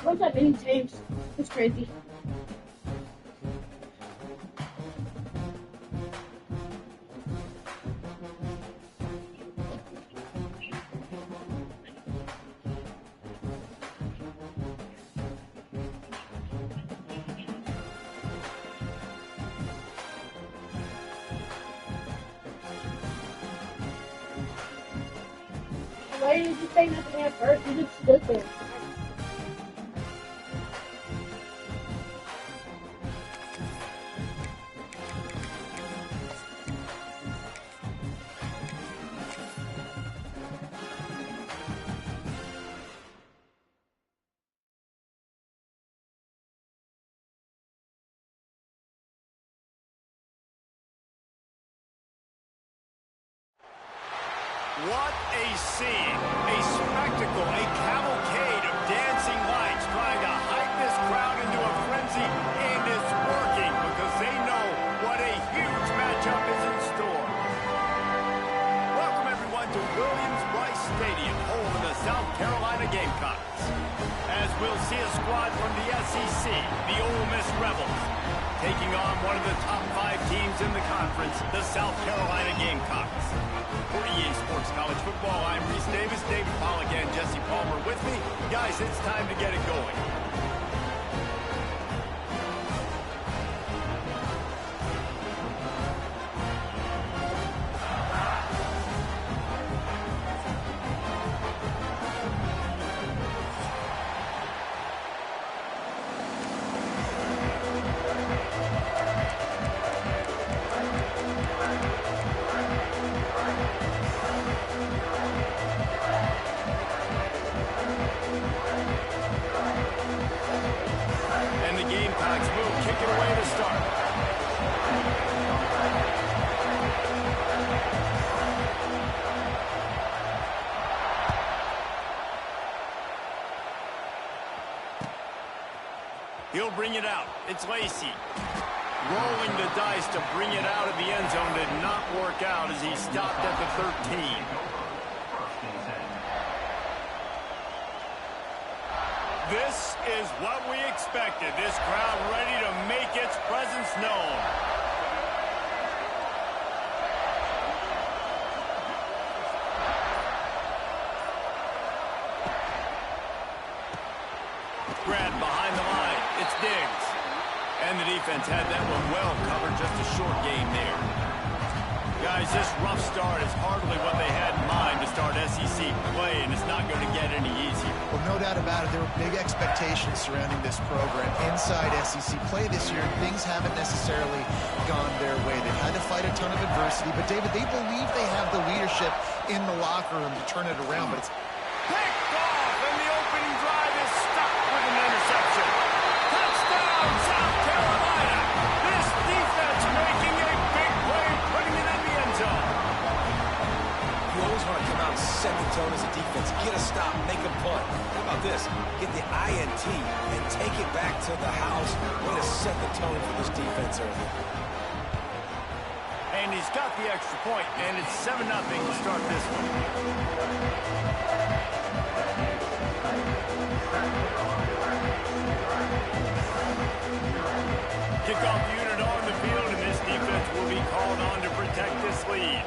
What's that many times? It's crazy. Why did you say nothing at first? You just stood there. What a scene, a spectacle, a cavalcade of dancing lights trying to hype this crowd into a frenzy, and it's working because they know what a huge matchup is in store. Welcome everyone to Williams-Brice Stadium, home of the South Carolina Gamecocks. As we'll see a squad from the SEC, the Ole Miss Rebels, taking on one of the top 5 teams in the conference, the South Carolina Gamecocks. For EA Sports College Football, I'm Reese Davis, David Pollack, and Jesse Palmer with me. Guys, it's time to get it going. He'll bring it out. It's Lacey. Rolling the dice to bring it out of the end zone did not work out as he stopped at the 13. This is what we expected. This crowd ready to make its presence known. Grab behind the line. It's Diggs. And the defense had that one well covered. Just a short game there. Guys, this rough start is hardly what they had in mind to start SEC play, and it's not going to get any easier. Well, no doubt about it. There were big expectations surrounding this program. Inside SEC play this year, things haven't necessarily gone their way. They've had to fight a ton of adversity, but David, they believe they have the leadership in the locker room to turn it around, but it's picked off, and the opening drive is stopped with an interception. Touchdown, South Carolina. This defense making a big play, putting it in the end zone. You always want to come out and set the tone as a defense. Get a stop, make a punt. How about this? Get the INT and take it back to the house. Way to set the tone for this defense early. And he's got the extra point, and it's 7-0 to start this one. Kickoff unit on the field, and this defense will be called on to protect this lead.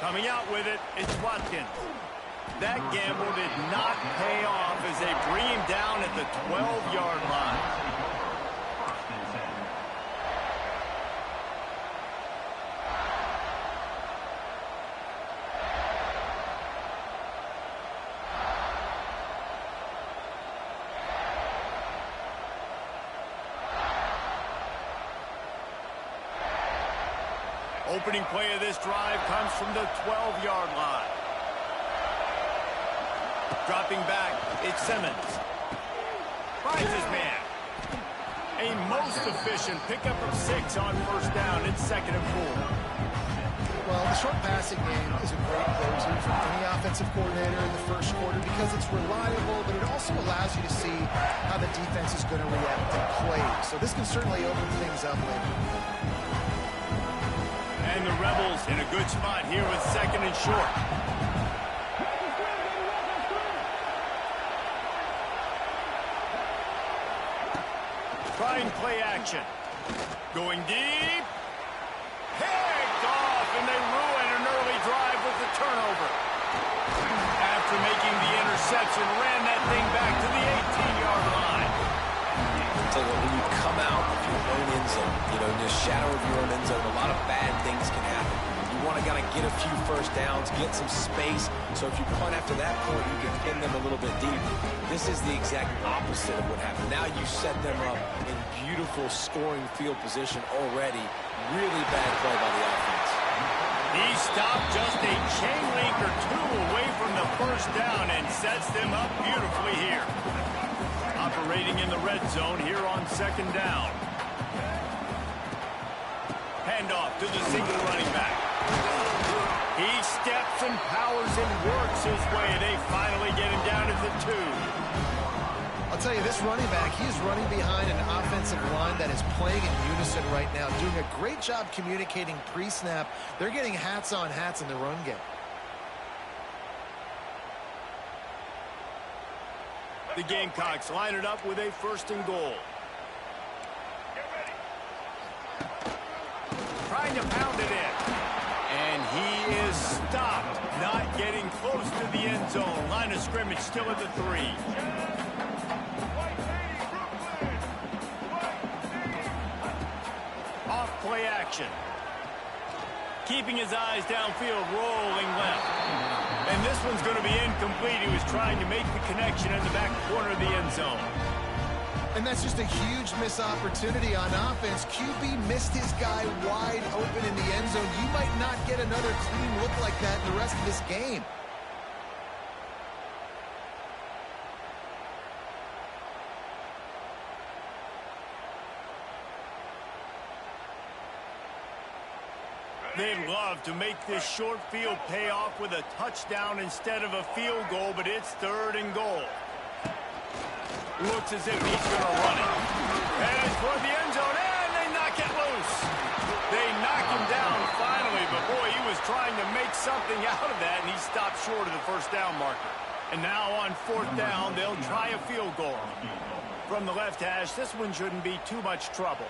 Coming out with it, it's Watkins. That gamble did not pay off as they bring him down at the 12-yard line. Opening play of this drive comes from the 12-yard line. Dropping back, it's Simmons. Finds his man. A most efficient pickup of 6 on first down. It's 2nd and 4. well, the short passing game is a great closer for any offensive coordinator in the first quarter because it's reliable, but it also allows you to see how the defense is going to react to plays. So this can certainly open things up later. And And the Rebels in a good spot here with second and short. Trying play action. Going deep. Picked off, and they ruin an early drive with the turnover. After making the interception, ran that thing back to the 18-yard line. So when you come out of your own end zone, you know, in the shadow of your own end zone, a lot of bad things can happen. You want to kind of get a few first downs, get some space. So if you punt after that point, you can pin them a little bit deep. This is the exact opposite of what happened. Now you set them up in beautiful scoring field position already. Really bad play by the offense. He stopped just a chain link or two away from the first down and sets them up beautifully here. Operating in the red zone here on second down. Handoff to the single running back. He steps and powers and works his way. They finally get him down at the 2. I'll tell you, this running back, he's running behind an offensive line that is playing in unison right now, doing a great job communicating pre-snap. They're getting hats on hats in the run game. The Gamecocks line it up with a first and goal. Trying to pound it in. And he is stopped, not getting close to the end zone. Line of scrimmage still at the 3. Off play action. Keeping his eyes downfield, rolling left. And this one's going to be incomplete. He was trying to make the connection in the back corner of the end zone. And that's just a huge missed opportunity on offense. QB missed his guy wide open in the end zone. You might not get another clean look like that in the rest of this game. They'd love to make this short field pay off with a touchdown instead of a field goal, but it's third and goal. Looks as if he's going to run it. And toward the end zone, and they knock it loose. They knock him down finally, but boy, he was trying to make something out of that, and he stopped short of the first down marker. And now on fourth down, they'll try a field goal. From the left hash, this one shouldn't be too much trouble.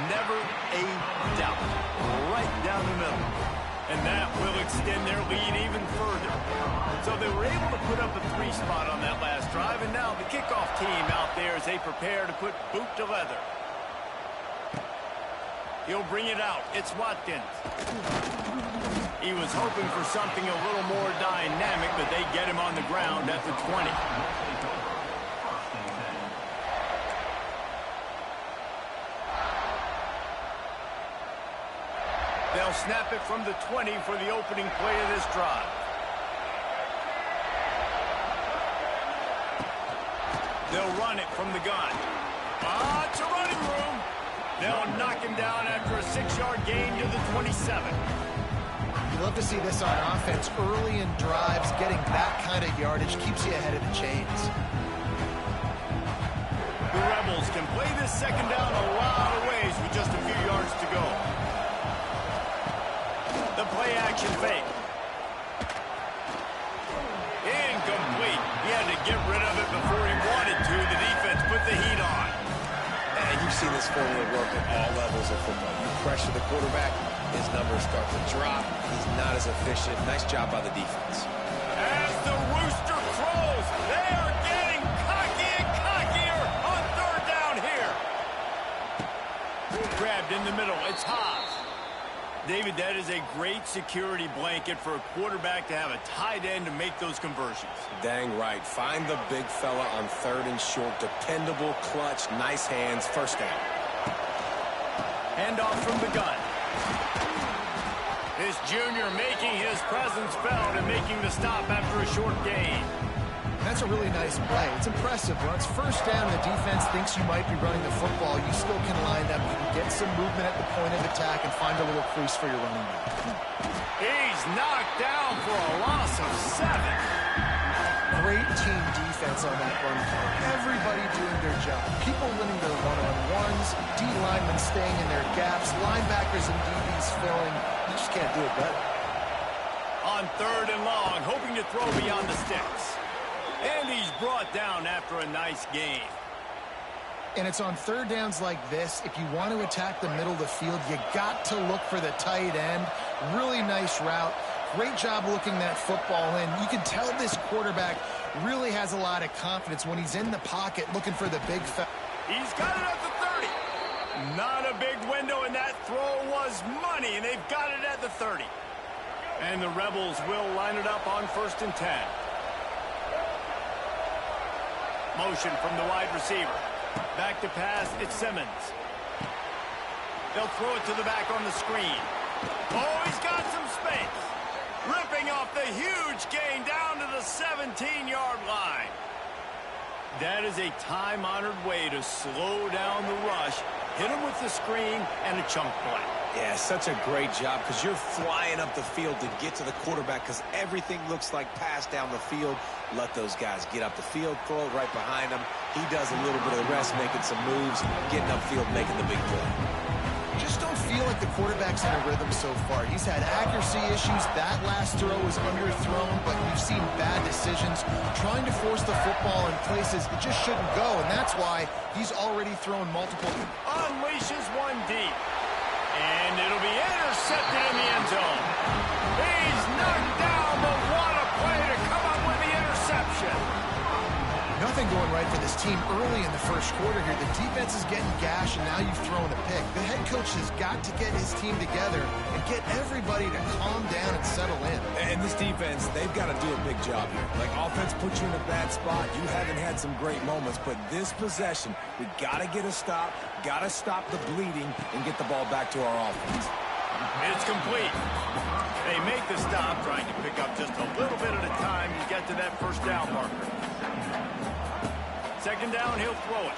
Never a doubt. Right down the middle. And that will extend their lead even further. So they were able to put up a 3 spot on that last drive, and now the kickoff team out there as they prepare to put boot to leather. He'll bring it out. It's Watkins. He was hoping for something a little more dynamic, but they get him on the ground at the 20. They'll snap it from the 20 for the opening play of this drive. They'll run it from the gun. It's a running room. They'll knock him down after a 6-yard gain to the 27. You love to see this on offense. Early in drives, getting that kind of yardage keeps you ahead of the chains. The Rebels can play this second down a lot of ways with just a few yards to go. The play action fake. Incomplete. He had to get rid of it before he wanted to. The defense put the heat on. And you've seen this formula work at all levels of football. You pressure the quarterback, his numbers start to drop. He's not as efficient. Nice job by the defense. As the rooster crows, they are getting cocky and cockier on third down here. Grabbed in the middle. It's Haas. David, that is a great security blanket for a quarterback to have a tight end to make those conversions. Dang right. Find the big fella on third and short. Dependable, clutch, nice hands, first down. Handoff from the gun. This junior making his presence felt and making the stop after a short gain. That's a really nice play. It's impressive. When it's first down, the defense thinks you might be running the football. You still can line up. You can get some movement at the point of attack and find a little crease for your running back. He's knocked down for a loss of 7. Great team defense on that run play. Everybody doing their job. People winning their one-on-ones, D linemen staying in their gaps, linebackers and DBs filling. You just can't do it better. On 3rd and long, hoping to throw beyond the sticks. And he's brought down after a nice gain. And it's on 3rd downs like this. If you want to attack the middle of the field, you got to look for the tight end. Really nice route. Great job looking that football in. You can tell this quarterback really has a lot of confidence when he's in the pocket looking for the big He's got it at the 30. Not a big window, and that throw was money, and they've got it at the 30. And the Rebels will line it up on 1st and 10. Motion from the wide receiver. Back to pass, it's Simmons. They'll throw it to the back on the screen. Oh, he's got some space. Ripping off the huge gain down to the 17-yard line. That is a time-honored way to slow down the rush, hit him with the screen, and a chunk play. Yeah, such a great job because you're flying up the field to get to the quarterback because everything looks like pass down the field. Let those guys get up the field, throw it right behind him. He does a little bit of the rest, making some moves, getting upfield, making the big play. Just don't feel like the quarterback's in a rhythm so far. He's had accuracy issues. That last throw was underthrown, but we've seen bad decisions. Trying to force the football in places it just shouldn't go, and that's why he's already thrown multiple. Unleashes one deep. And it'll be intercepted in the end zone. He's knocked down, but what a play to come up with the interception. Nothing going right for this team early in the first quarter here. The defense is getting gashed, and now you've thrown a pick. The head coach has got to get his team together and get everybody to calm down and settle in. And this defense, they've got to do a big job here. Like, offense puts you in a bad spot. You haven't had some great moments, but this possession, we got to get a stop, got to stop the bleeding, and get the ball back to our offense. It's complete. They make the stop, trying to pick up just a little bit at a time to get to that 1st down marker. 2nd down, he'll throw it.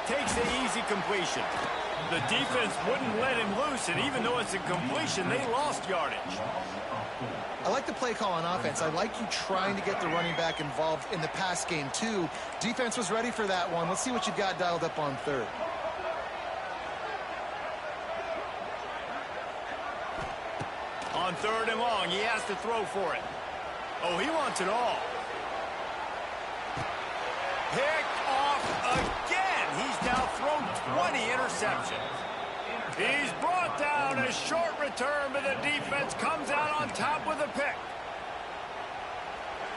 Takes the easy completion. The defense wouldn't let him loose, and even though it's a completion, they lost yardage. I like the play call on offense. I like you trying to get the running back involved in the pass game, too. Defense was ready for that one. Let's see what you got dialed up on 3rd. On 3rd and long, he has to throw for it. Oh, he wants it all. Picked off again. He's now thrown 20 interceptions. He's brought down a short return, but the defense comes out on top with a pick.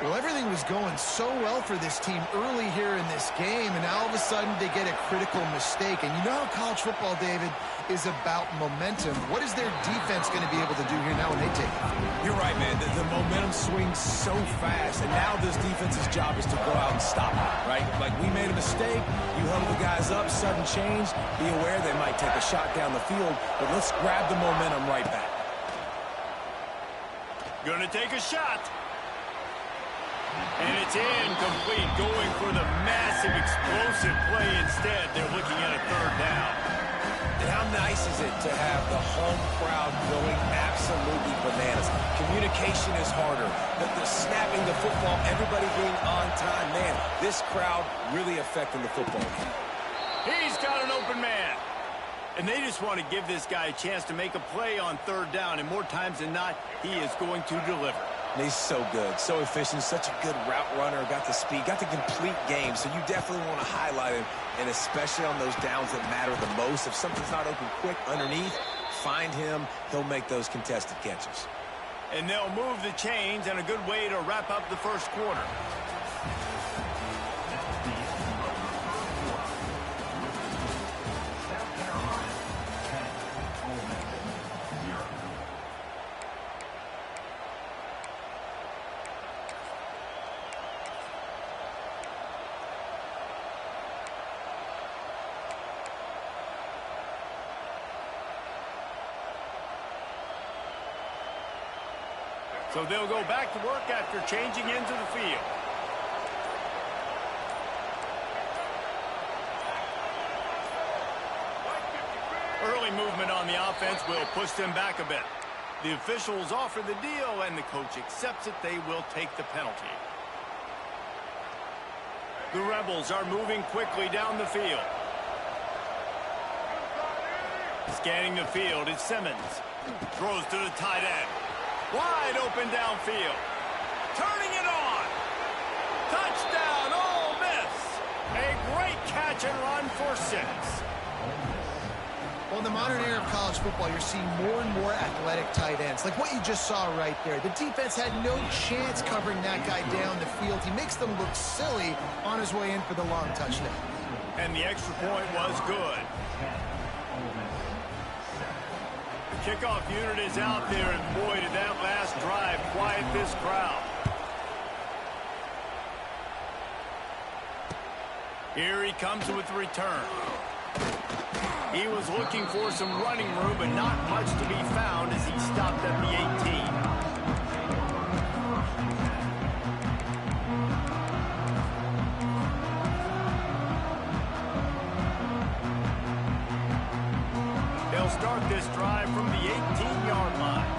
Well, everything was going so well for this team early here in this game, and now all of a sudden they get a critical mistake. And you know how college football, David, is about momentum. What is their defense going to be able to do here now when they take it? You're right, man. The momentum swings so fast, and now this defense's job is to go out and stop it, right? Like, we made a mistake. You huddle the guys up, sudden change. Be aware they might take a shot down the field, but let's grab the momentum right back. Gonna take a shot. And it's incomplete, going for the massive explosive play instead. They're looking at a 3rd down. And how nice is it to have the home crowd going absolutely bananas? Communication is harder. The snapping the football, everybody being on time. Man, this crowd really affecting the football game. He's got an open man. And they just want to give this guy a chance to make a play on 3rd down. And more times than not, he is going to deliver. And he's so good, so efficient, such a good route runner, got the speed, got the complete game, so you definitely want to highlight him, and especially on those downs that matter the most. If something's not open quick underneath, find him, he'll make those contested catches. And they'll move the chains, and a good way to wrap up the 1st quarter. So they'll go back to work after changing into the field. Early movement on the offense will push them back a bit. The officials offer the deal, and the coach accepts it. They will take the penalty. The Rebels are moving quickly down the field. Scanning the field, it's Simmons. Throws to the tight end. Wide open downfield. Turning it on. Touchdown, Ole Miss. A great catch and run for 6. Well, in the modern era of college football, you're seeing more and more athletic tight ends. Like what you just saw right there. The defense had no chance covering that guy down the field. He makes them look silly on his way in for the long touchdown. And the extra point was good. The kickoff unit is out there, and boy, did that last drive quiet this crowd. Here he comes with the return. He was looking for some running room, but not much to be found as he stopped at the 18. They'll start this drive from the 18-yard line.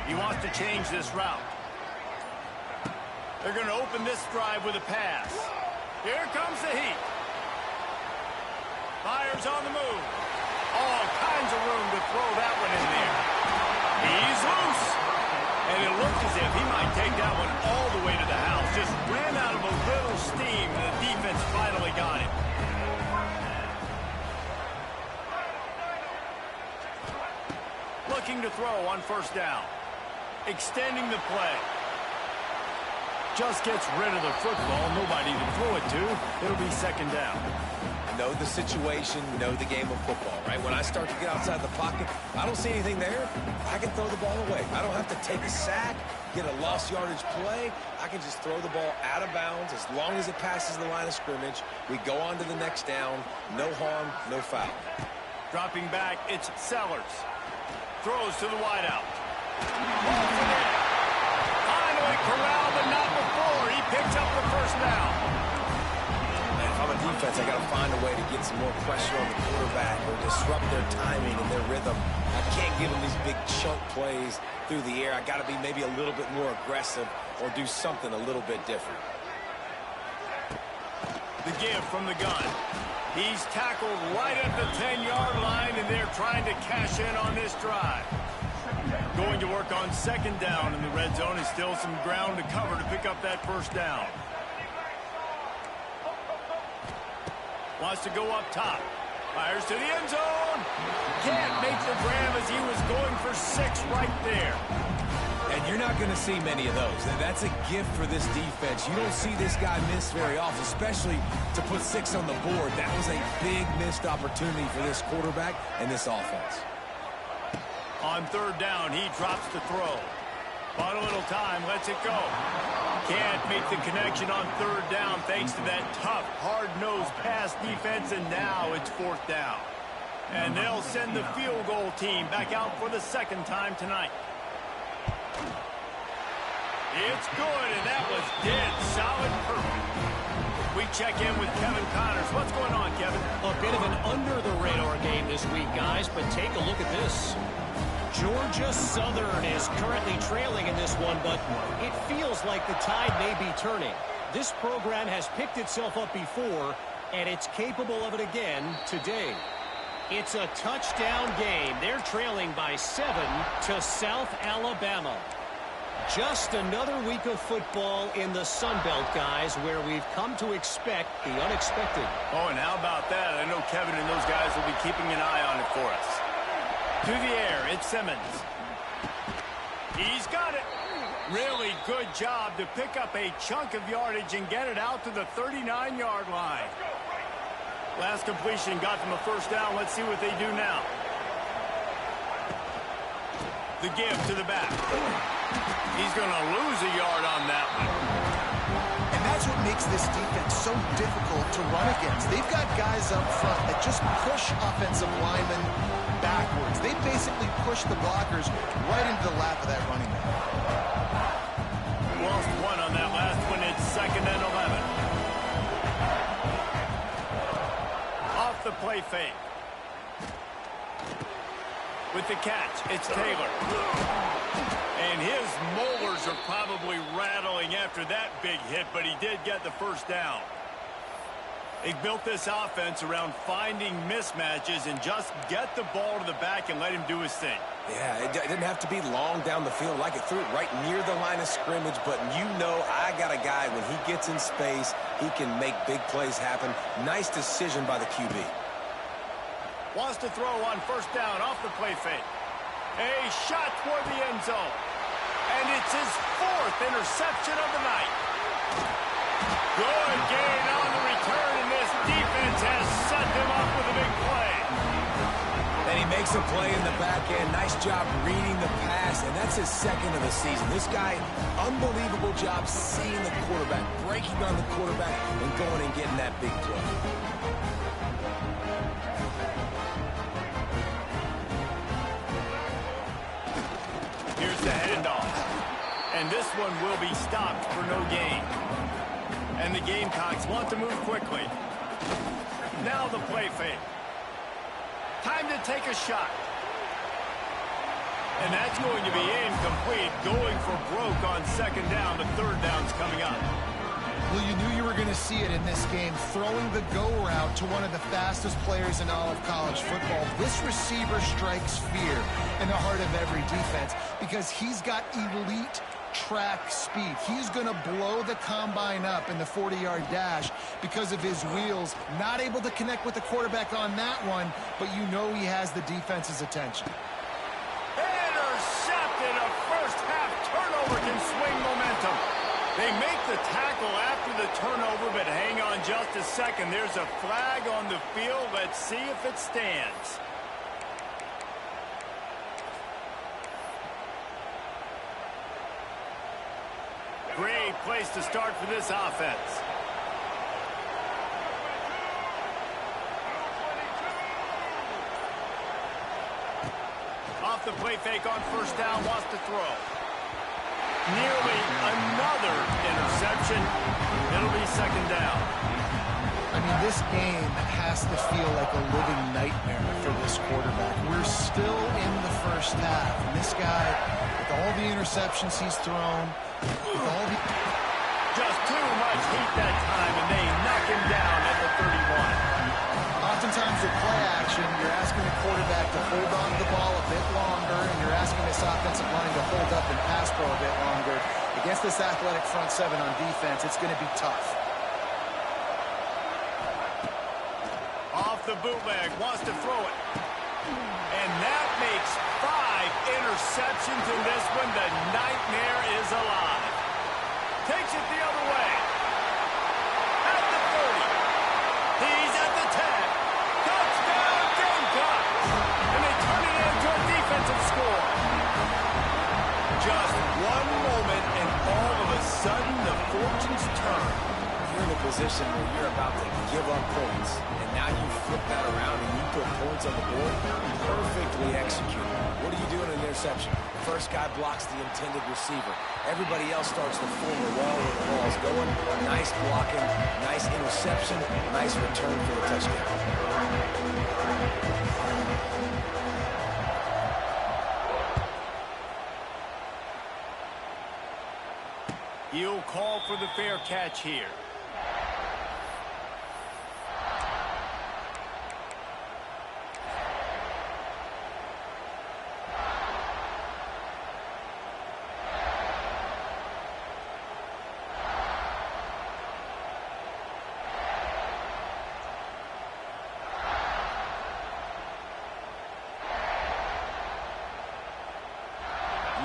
He wants to change this route. They're going to open this drive with a pass. Here comes the heat. Fires on the move. All kinds of room to throw that one in there. He's loose. And it looked as if he might take that one all the way to the house. Just ran out of a little steam, and the defense finally got him. Looking to throw on first down. Extending the play. Just gets rid of the football. Nobody to throw it to. It'll be second down. Know the situation, know the game of football, right? When I start to get outside the pocket, I don't see anything there, I can throw the ball away. I don't have to take a sack, get a lost yardage play. I can just throw the ball out of bounds as long as it passes the line of scrimmage. We go on to the next down. No harm, no foul. Dropping back, it's Sellers. Throws to the wideout. Finally corralled, but not before. He picks up the first down. On the defense, I got to find a way to get some more pressure on the quarterback or disrupt their timing and their rhythm. I can't give them these big chunk plays through the air. I got to be maybe a little bit more aggressive or do something a little bit different. The give from the gun. He's tackled right at the 10-yard line, and they're trying to cash in on this drive. Going to work on second down in the red zone. Is still some ground to cover to pick up that first down. Wants to go up top. Fires to the end zone. Can't make the grab as he was going for 6 right there. And you're not going to see many of those. That's a gift for this defense. You don't see this guy miss very often, especially to put 6 on the board. That was a big missed opportunity for this quarterback and this offense. On third down, he drops the throw. Bought a little time, lets it go. Can't make the connection on third down thanks to that tough, hard-nosed pass defense, and now it's fourth down. And they'll send the field goal team back out for the second time tonight. It's good, and that was dead solid perfect. We check in with Kevin Connors. What's going on, Kevin? A bit of an under-the-radar game this week, guys, but take a look at this. Georgia Southern is currently trailing in this one, but it feels like the tide may be turning. This program has picked itself up before, and it's capable of it again today. It's a touchdown game. They're trailing by 7 to South Alabama. Just another week of football in the Sun Belt, guys, where we've come to expect the unexpected. Oh, and how about that? I know Kevin and those guys will be keeping an eye on it for us. To the air, it's Simmons. He's got it. Really good job to pick up a chunk of yardage and get it out to the 39-yard line. Last completion got them a first down. Let's see what they do now. The give to the back. He's going to lose a yard on that one. And that's what makes this defense so difficult to run against. They've got guys up front that just push offensive linemen backwards. They basically push the blockers right into the lap of that running back. Lost one on that last one. It's 2nd and 11. Off the play fake. With the catch, it's Taylor. And his molars are probably rattling after that big hit, but he did get the first down. They built this offense around finding mismatches and just get the ball to the back and let him do his thing. Yeah, it didn't have to be long down the field. Like it threw it right near the line of scrimmage, but you know I got a guy, when he gets in space, he can make big plays happen. Nice decision by the QB. Wants to throw on first down off the play fake. A shot toward the end zone. And it's his 4th interception of the night. Good gain on the return, and this defense has set them up with a big play. And he makes a play in the back end. Nice job reading the pass, and that's his 2nd of the season. This guy, unbelievable job seeing the quarterback, breaking on the quarterback, and going and getting that big play. Here's the handoff. And this one will be stopped for no gain. And the Gamecocks want to move quickly. Now the play fake. Time to take a shot. And that's going to be incomplete. Going for broke on 2nd down. The 3rd down's coming up. Well, you knew you were going to see it in this game. Throwing the go route to one of the fastest players in all of college football. This receiver strikes fear in the heart of every defense because he's got elite track speed. He's going to blow the combine up in the 40-yard dash because of his wheels. Not able to connect with the quarterback on that one, but you know he has the defense's attention. Intercepted. A first-half turnover can swing momentum. They make the tackle after the turnover, but hang on just a second. There's a flag on the field. Let's see if it stands. Great place to start for this offense. Off the play fake on first down, wants to throw. Nearly another interception. It'll be 2nd down. I mean, this game has to feel like a living nightmare for this quarterback. We're still in the first half, and this guy, with all the interceptions he's thrown, with all the... Just too much heat that time, and they knock him down at the 31. Oftentimes with play action, you're asking the quarterback to hold on to the ball a bit longer, and you're asking this offensive line to hold up and pass pro a bit longer. Against this athletic front 7 on defense, it's going to be tough. Off the bootleg, wants to throw it. And that makes 5 interceptions in this one. The nightmare is alive. Takes it the other way. At the 30. He's at the 10. Touchdown, Gamecocks! And they turn it into a defensive score. Just one moment, and all of a sudden, the fortunes turn. You're in a position where you're about to give up points, and now you flip that around and you put points on the board. Perfectly executed. What do you do in an interception? First guy blocks the intended receiver. Everybody else starts to form a wall where the ball's going. Nice blocking, nice interception, nice return for the touchdown. He'll call for the fair catch here.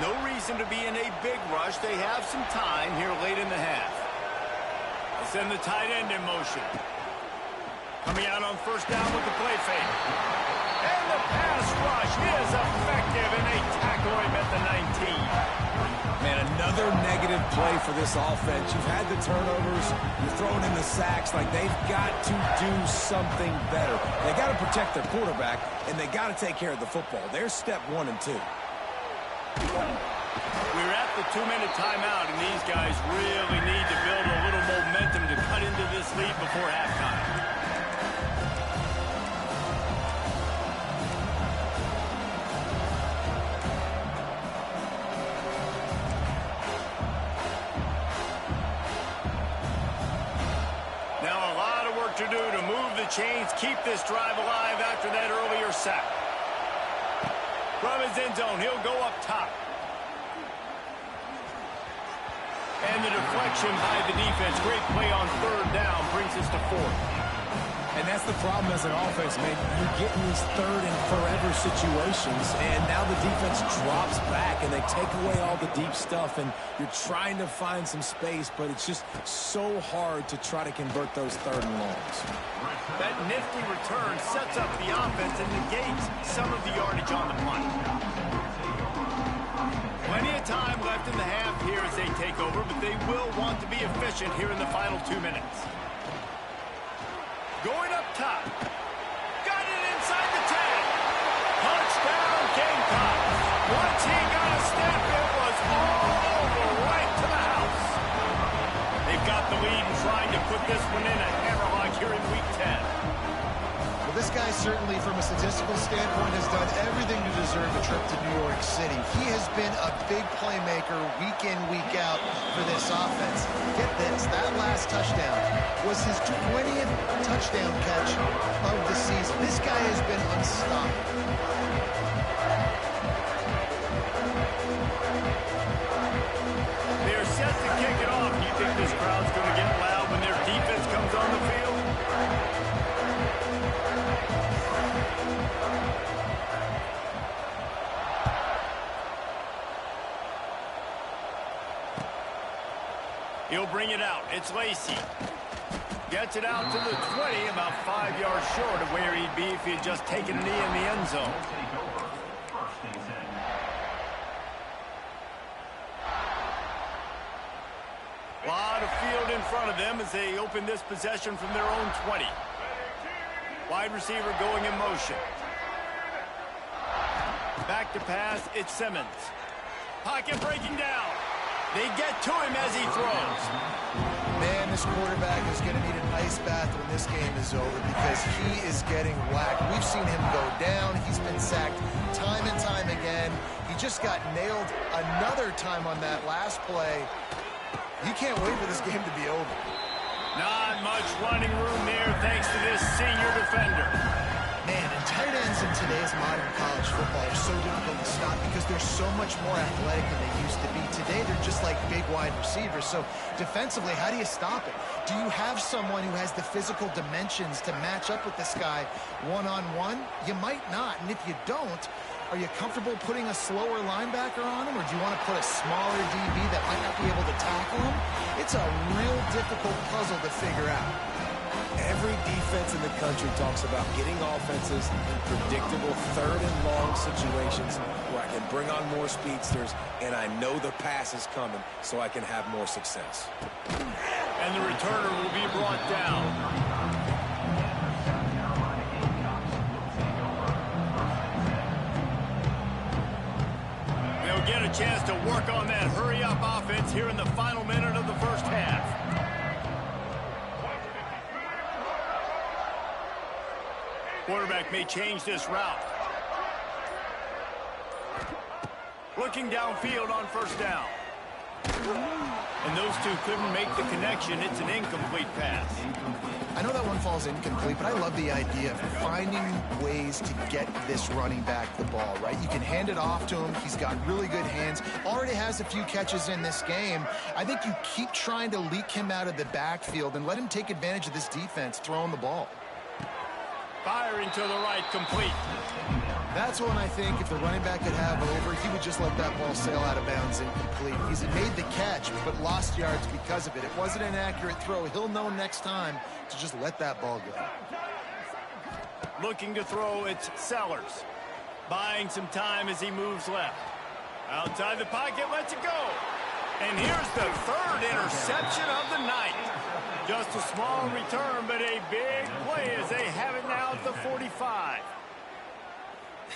No reason to be in a big rush. They have some time here late in the half. They send the tight end in motion. Coming out on first down with the play fake. And the pass rush is effective, and they tackle him at the 19. Man, another negative play for this offense. You've had the turnovers. You're throwing in the sacks. Like, they've got to do something better. They got to protect their quarterback, and they got to take care of the football. There's step 1 and 2. We're at the 2-minute timeout, and these guys really need to build a little momentum to cut into this lead before halftime. chains, keep this drive alive after that earlier sack. From his end zone, he'll go up top. And the deflection by the defense. Great play on third down brings us to fourth. And that's the problem as an offense, man. You get in these third and forever situations, and now the defense drops back, and they take away all the deep stuff, and you're trying to find some space, but it's just so hard to try to convert those third and longs. That nifty return sets up the offense and negates some of the yardage on the punt. Plenty of time left in the half here as they take over, but they will want to be efficient here in the final 2 minutes. Going up top. Got it inside the 10. Touchdown, Gamecocks. Once he got a step, it was all over right to the house. They've got the lead and trying to put this one in a hammerlock here in Week 10. Well, this guy certainly, from a statistical standpoint, has done everything to deserve a trip to New York City. He has been a big playmaker week in, week out for this offense. Get this, that last touchdown was his 20th touchdown catch of the season. This guy has been unstoppable. They're set to kick it off. Do you think this crowd's going to get loud when their defense comes on the field? He'll bring it out. It's Lacey. Gets it out to the 20, about 5 yards short of where he'd be if he had just taken a knee in the end zone. A lot of field in front of them as they open this possession from their own 20. Wide receiver going in motion. Back to pass, it's Simmons. Pocket breaking down. They get to him as he throws. Man, this quarterback is going to need an ice bath when this game is over because he is getting whacked. We've seen him go down. He's been sacked time and time again. He just got nailed another time on that last play. You can't wait for this game to be over. Not much running room there thanks to this senior defender. Man, and tight ends in today's modern college football are so difficult to stop because they're so much more athletic than they used to be. Today, they're just like big wide receivers. So defensively, how do you stop it? Do you have someone who has the physical dimensions to match up with this guy one-on-one? You might not. And if you don't, are you comfortable putting a slower linebacker on him, or do you want to put a smaller DB that might not be able to tackle him? It's a real difficult puzzle to figure out. Every defense in the country talks about getting offenses in predictable third and long situations where I can bring on more speedsters and I know the pass is coming so I can have more success. And the returner will be brought down. They'll get a chance to work on that hurry-up offense here in the final minute of the first half. Quarterback may change this route. Looking downfield on first down. And those two couldn't make the connection. It's an incomplete pass. I know that one falls incomplete, but I love the idea of finding ways to get this running back the ball, right? You can hand it off to him. He's got really good hands. Already has a few catches in this game. I think you keep trying to leak him out of the backfield and let him take advantage of this defense throwing the ball. Firing to the right, complete. That's one I think if the running back could have over, he would just let that ball sail out of bounds incomplete. He's made the catch, but lost yards because of it. It wasn't an accurate throw. He'll know next time to just let that ball go. Looking to throw, it's Sellers. Buying some time as he moves left. Outside the pocket, lets it go. And here's the third interception of the night. Just a small return, but a big play as they have it now at the 45.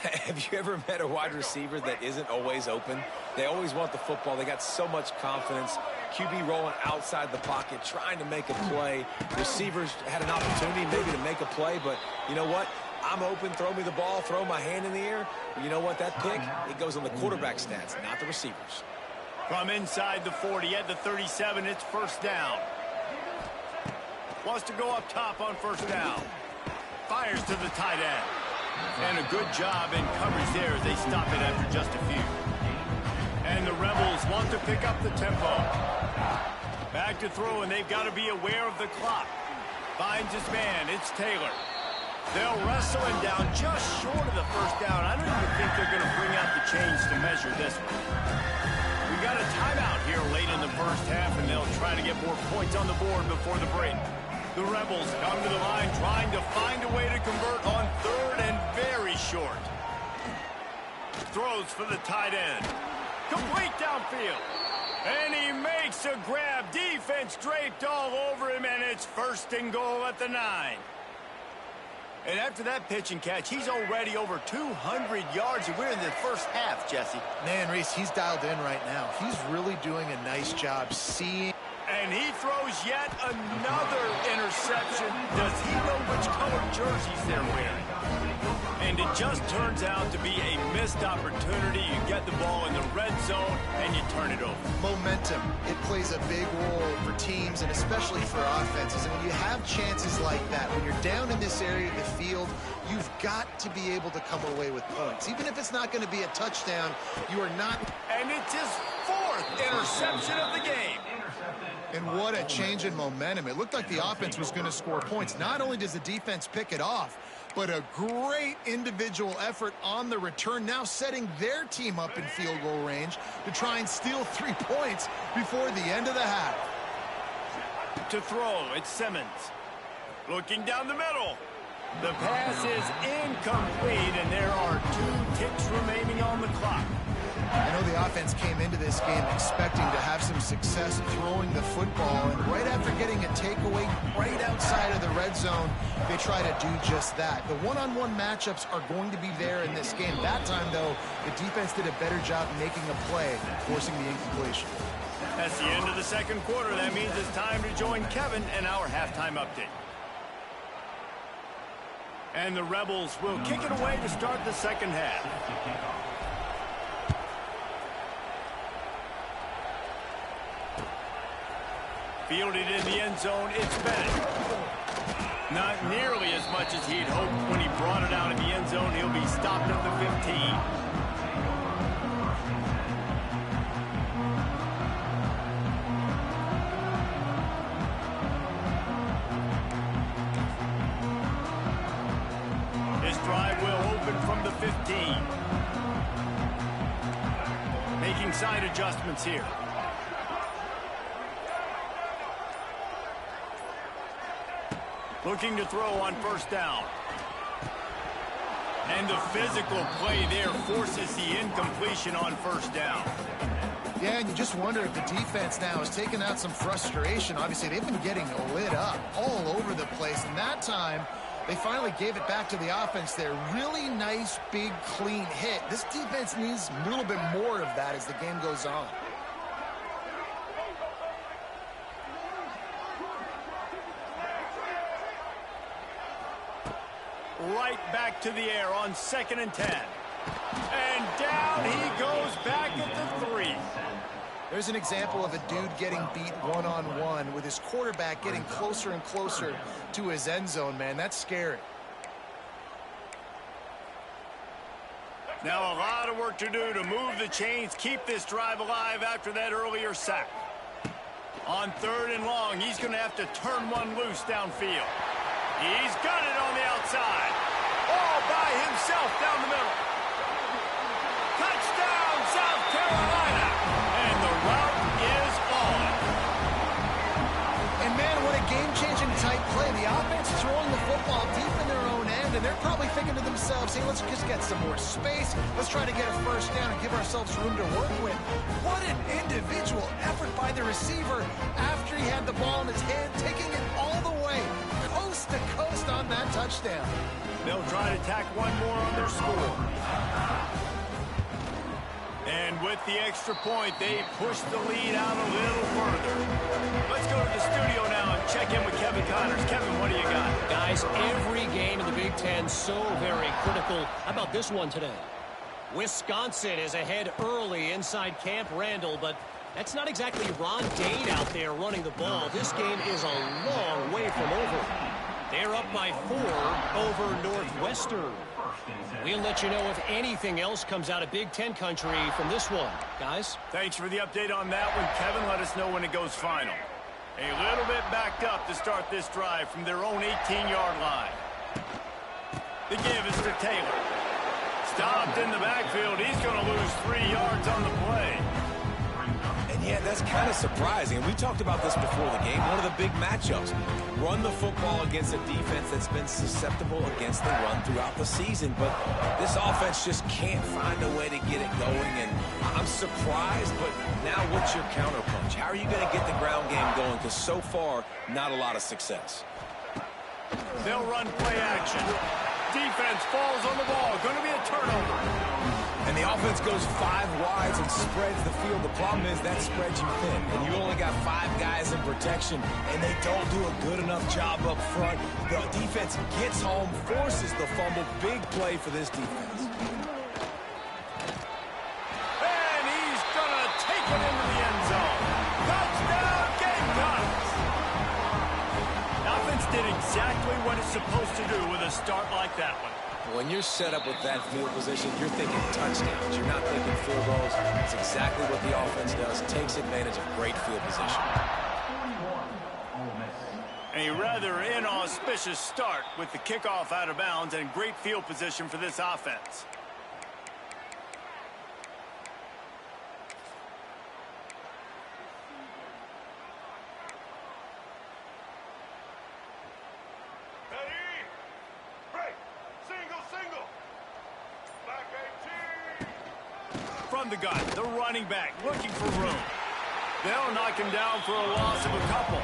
Have you ever met a wide receiver that isn't always open? They always want the football. They got so much confidence. QB rolling outside the pocket, trying to make a play. Receivers had an opportunity maybe to make a play, but you know what? I'm open, throw me the ball, throw my hand in the air. You know what? That pick, it goes on the quarterback stats, not the receivers. From inside the 40 at the 37, it's first down. Wants to go up top on first down. Fires to the tight end. And a good job in coverage there as they stop it after just a few. And the Rebels want to pick up the tempo. Back to throw, and they've got to be aware of the clock. Finds his man. It's Taylor. They'll wrestle him down just short of the first down. I don't even think they're going to bring out the chains to measure this one. We got a timeout here late in the first half, and they'll try to get more points on the board before the break. The Rebels come to the line trying to find a way to convert on third and very short. Throws for the tight end. Complete downfield. And he makes a grab. Defense draped all over him, and it's 1st and goal at the 9. And after that pitch and catch, he's already over 200 yards, and we're in the first half, Jesse. Man, Reese, he's dialed in right now. He's really doing a nice job seeing. And he throws yet another interception. Does he know which color jerseys they're wearing? And it just turns out to be a missed opportunity. You get the ball in the red zone, and you turn it over. Momentum. It plays a big role for teams and especially for offenses. And when you have chances like that, when you're down in this area of the field, you've got to be able to come away with points. Even if it's not going to be a touchdown, you are not. And it's his 4th interception of the game. And what a change in momentum. It looked like the offense was going to score points. Not only does the defense pick it off, but a great individual effort on the return, now setting their team up in field goal range to try and steal 3 points before the end of the half. To throw, it's Simmons. Looking down the middle. The pass is incomplete, and there are 2 ticks remaining on the clock. I know the offense came into this game expecting to have some success throwing the football, and right after getting a takeaway right outside of the red zone, they try to do just that. The one-on-one matchups are going to be there in this game. That time, though, the defense did a better job making a play, forcing the incompletion. That's the end of the second quarter. That means it's time to join Kevin in our halftime update. And the Rebels will kick it away to start the second half. Fielded in the end zone, it's Bennett. Not nearly as much as he'd hoped when he brought it out in the end zone. He'll be stopped at the 15. His drive will open from the 15. Making side adjustments here. Looking to throw on first down. And the physical play there forces the incompletion on first down. Yeah, and you just wonder if the defense now is taking out some frustration. Obviously, they've been getting lit up all over the place. And that time, they finally gave it back to the offense there. Really nice, big, clean hit. This defense needs a little bit more of that as the game goes on. Right back to the air on 2nd and 10. And down he goes back at the 3. There's an example of a dude getting beat one-on-one with his quarterback getting closer and closer to his end zone, man. That's scary. Now a lot of work to do to move the chains, keep this drive alive after that earlier sack. On 3rd and long, he's going to have to turn one loose downfield. He's got it on the outside. All by himself down the middle. Touchdown, South Carolina. And the route is on. And, man, what a game-changing type play. The offense throwing the football deep in their own end, and they're probably thinking to themselves, hey, let's just get some more space. Let's try to get a first down and give ourselves room to work with. What an individual effort by the receiver after he had the ball in his hand, taking it all the way coast to coast on that touchdown. They'll try to tack one more on their score. And with the extra point, they push the lead out a little further. Let's go to the studio now and check in with Kevin Connors. Kevin, what do you got? Guys, every game in the Big Ten so very critical. How about this one today? Wisconsin is ahead early inside Camp Randall, but that's not exactly Ron Dane out there running the ball. This game is a long way from over. They're up by 4 over Northwestern. We'll let you know if anything else comes out of Big Ten country from this one. Guys? Thanks for the update on that one, Kevin. Let us know when it goes final. A little bit backed up to start this drive from their own 18-yard line. The give is to Taylor. Stopped in the backfield. He's going to lose 3 yards on the play. And yeah, that's kind of surprising. And we talked about this before the game. One of the big matchups. Run the football against a defense that's been susceptible against the run throughout the season. But this offense just can't find a way to get it going. And I'm surprised, but now what's your counterpunch? How are you going to get the ground game going? Because so far, not a lot of success. They'll run play action. Defense falls on the ball. Going to be a turnover. And the offense goes 5 wides and spreads the field. The problem is that spreads you thin. And you only got 5 guys in protection, and they don't do a good enough job up front. The defense gets home, forces the fumble. Big play for this defense. And he's going to take it into the end zone. Touchdown, Gamecocks! Offense did exactly what it's supposed to do with a start like that one. When you're set up with that field position, you're thinking touchdowns. You're not thinking field goals. It's exactly what the offense does. Takes advantage of great field position. A rather inauspicious start with the kickoff out of bounds and great field position for this offense. From the gun, the running back looking for room. They'll knock him down for a loss of a couple.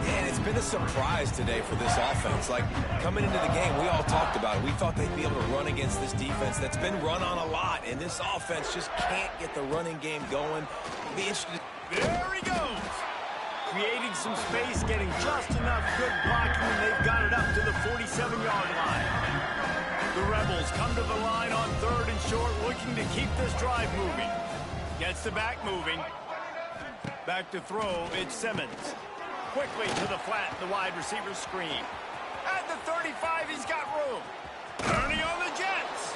And it's been a surprise today for this offense. Like, coming into the game, we all talked about it. We thought they'd be able to run against this defense that's been run on a lot, and this offense just can't get the running game going. Be interested. There he goes. Creating some space, getting just enough good blocking, and they've got it up to the 47-yard line. The Rebels come to the line on 3rd and short, looking to keep this drive moving. Gets the back moving. Back to throw, it's Simmons. Quickly to the flat, the wide receiver screen. At the 35, he's got room. Turning on the Jets.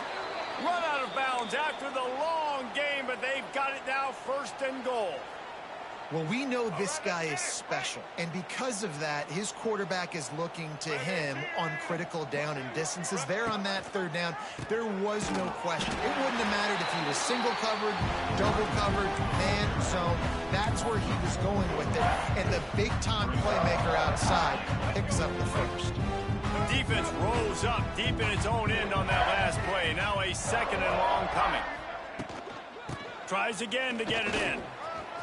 Run out of bounds after the long game, but they've got it now 1st and goal. Well, we know this guy is special, and because of that, his quarterback is looking to him on critical down and distances. There on that 3rd down, there was no question. It wouldn't have mattered if he was single covered, double covered, man, zone. That's where he was going with it, and the big-time playmaker outside picks up the 1st. The defense rose up deep in its own end on that last play. Now a 2nd and long coming. Tries again to get it in.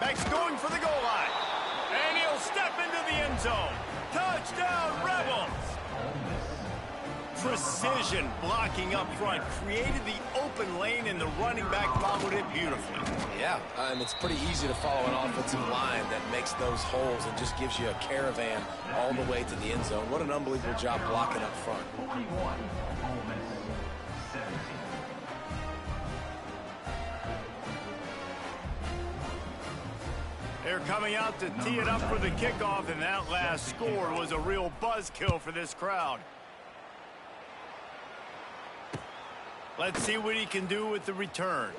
Back's going for the goal line. And he'll step into the end zone. Touchdown, Rebels! Precision blocking up front. Created the open lane, and the running back followed it beautifully. Yeah, and it's pretty easy to follow an offensive line that makes those holes and just gives you a caravan all the way to the end zone. What an unbelievable job blocking up front. They're coming out to tee it up for the kickoff, and that last score was a real buzzkill for this crowd. Let's see what he can do with the return.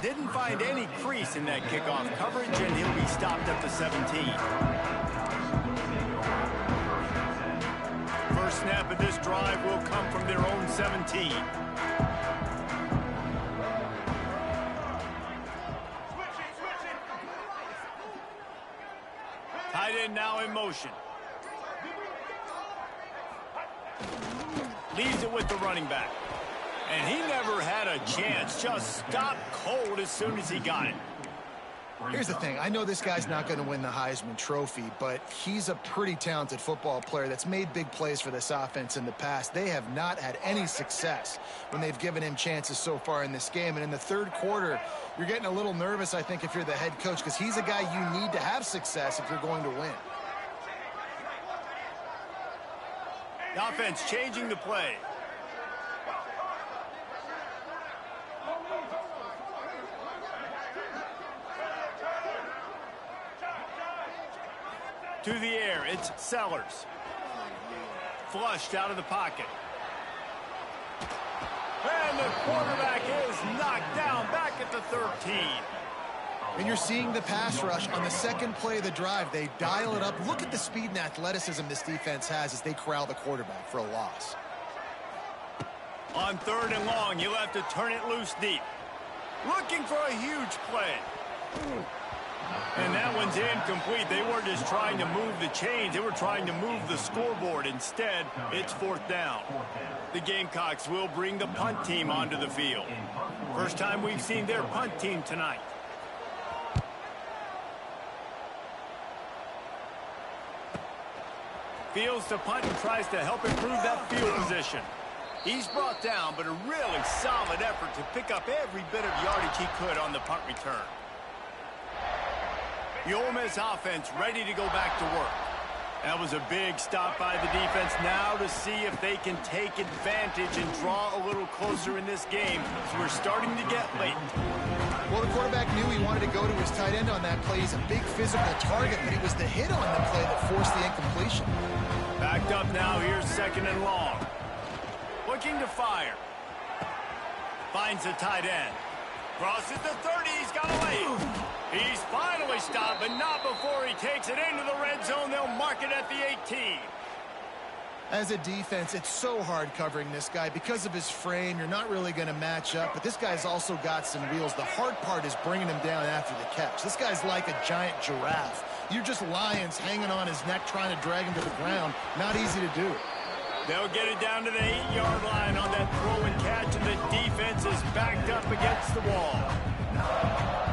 Didn't find any crease in that kickoff coverage, and he'll be stopped at the 17. First snap of this drive will come from their own 17. Tight end now in motion. Leaves it with the running back. And he never had a chance. Just stopped cold as soon as he got it. Here's the thing. I know this guy's not going to win the Heisman Trophy, but he's a pretty talented football player that's made big plays for this offense in the past. They have not had any success when they've given him chances so far in this game. And in the 3rd quarter, you're getting a little nervous, I think, if you're the head coach, because he's a guy you need to have success if you're going to win. The offense changing the play. To the air, it's Sellers. flushed out of the pocket. And the quarterback is knocked down back at the 13. And you're seeing the pass rush on the second play of the drive. They dial it up. Look at the speed and athleticism this defense has as they corral the quarterback for a loss. On 3rd and long, you'll have to turn it loose deep. Looking for a huge play. And that one's incomplete. They weren't just trying to move the chains. They were trying to move the scoreboard. Instead, it's 4th down. The Gamecocks will bring the punt team onto the field. First time we've seen their punt team tonight. Fields to punt and tries to help improve that field position. He's brought down, but a really solid effort to pick up every bit of yardage he could on the punt return. The Ole Miss offense ready to go back to work. That was a big stop by the defense. Now to see if they can take advantage and draw a little closer in this game, as we're starting to get late. Well, the quarterback knew he wanted to go to his tight end on that play. He's a big physical target, but it was the hit on the play that forced the incompletion. Backed up now. Here's 2nd and long. Looking to fire. Finds the tight end. Crosses the 30. He's got a lane. He's finally stopped, but not before he takes it into the red zone. They'll mark it at the 18. As a defense, it's so hard covering this guy. Because of his frame, you're not really going to match up, but this guy's also got some wheels. The hard part is bringing him down after the catch. This guy's like a giant giraffe. You're just lions hanging on his neck trying to drag him to the ground. Not easy to do. They'll get it down to the 8-yard line on that throw and catch, and the defense is backed up against the wall.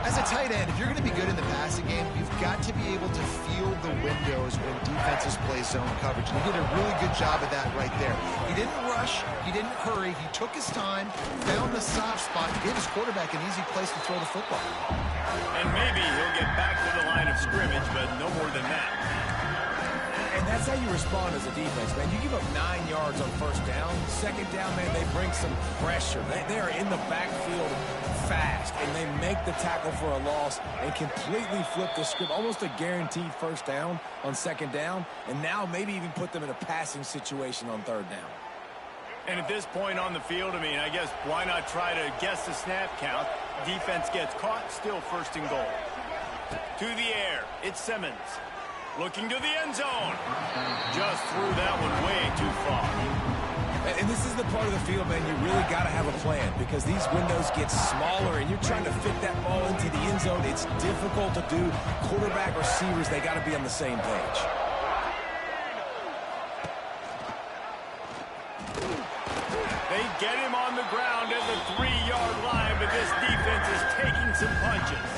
As a tight end, if you're going to be good in the passing game, you've got to be able to feel the windows when defenses play zone coverage. And he did a really good job of that right there. He didn't rush. He didn't hurry. He took his time, found the soft spot, and gave his quarterback an easy place to throw the football. And maybe he'll get back to the line of scrimmage, but no more than that. And that's how you respond as a defense, man. You give up 9 yards on 1st down. 2nd down, man, they bring some pressure. They are in the backfield fast, and they make the tackle for a loss and completely flip the script. Almost a guaranteed 1st down on 2nd down, and now maybe even put them in a passing situation on 3rd down. And at this point on the field, I mean, I guess why not try to guess the snap count? Defense gets caught, still 1st and goal. To the air, it's Simmons. Looking to the end zone. Just threw that one way too far. And this is the part of the field, man, you really got to have a plan because these windows get smaller and you're trying to fit that ball into the end zone. It's difficult to do. Quarterback, receivers, they got to be on the same page. They get him on the ground at the 3-yard line, but this defense is taking some punches.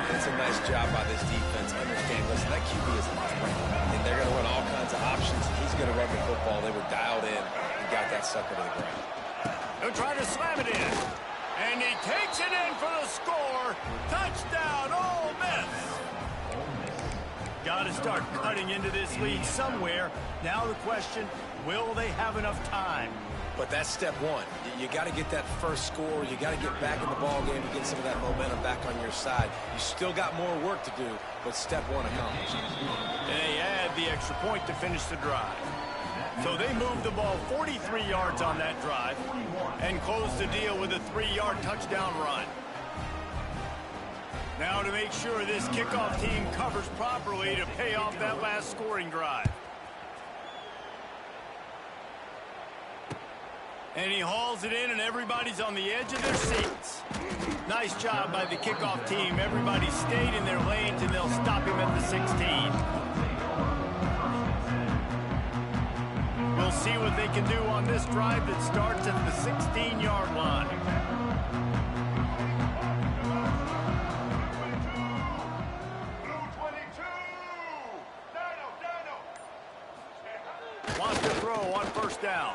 It's a nice job by this defense. Understand, listen, that QB is a threat, and they're going to run all kinds of options. He's going to run the football. They were dialed in and got that sucker to the ground. He'll try to slam it in, and he takes it in for the score. Touchdown, Ole Miss. Got to start cutting into this lead somewhere. Now the question, will they have enough time? But that's step one. You got to get that first score. You got to get back in the ball game to get some of that momentum back on your side. You still got more work to do, but step one accomplished. And they add the extra point to finish the drive. So they moved the ball 43 yards on that drive and closed the deal with a 3-yard touchdown run. Now to make sure this kickoff team covers properly to pay off that last scoring drive. And he hauls it in, and everybody's on the edge of their seats. Nice job by the kickoff team. Everybody stayed in their lanes, and they'll stop him at the 16. We'll see what they can do on this drive that starts at the 16-yard line. Wants to throw on 1st down.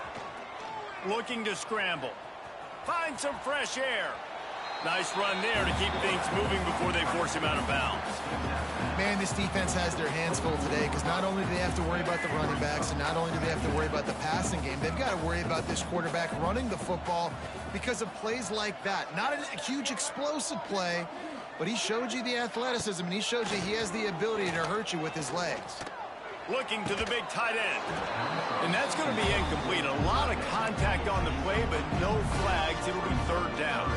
Looking to scramble. Find some fresh air. Nice run there to keep things moving before they force him out of bounds. Man, this defense has their hands full today because not only do they have to worry about the running backs and not only do they have to worry about the passing game, they've got to worry about this quarterback running the football because of plays like that. Not a huge explosive play, but he showed you the athleticism and he showed you he has the ability to hurt you with his legs. looking to the big tight end. And that's going to be incomplete. A lot of contact on the play, but no flags. It'll be third down.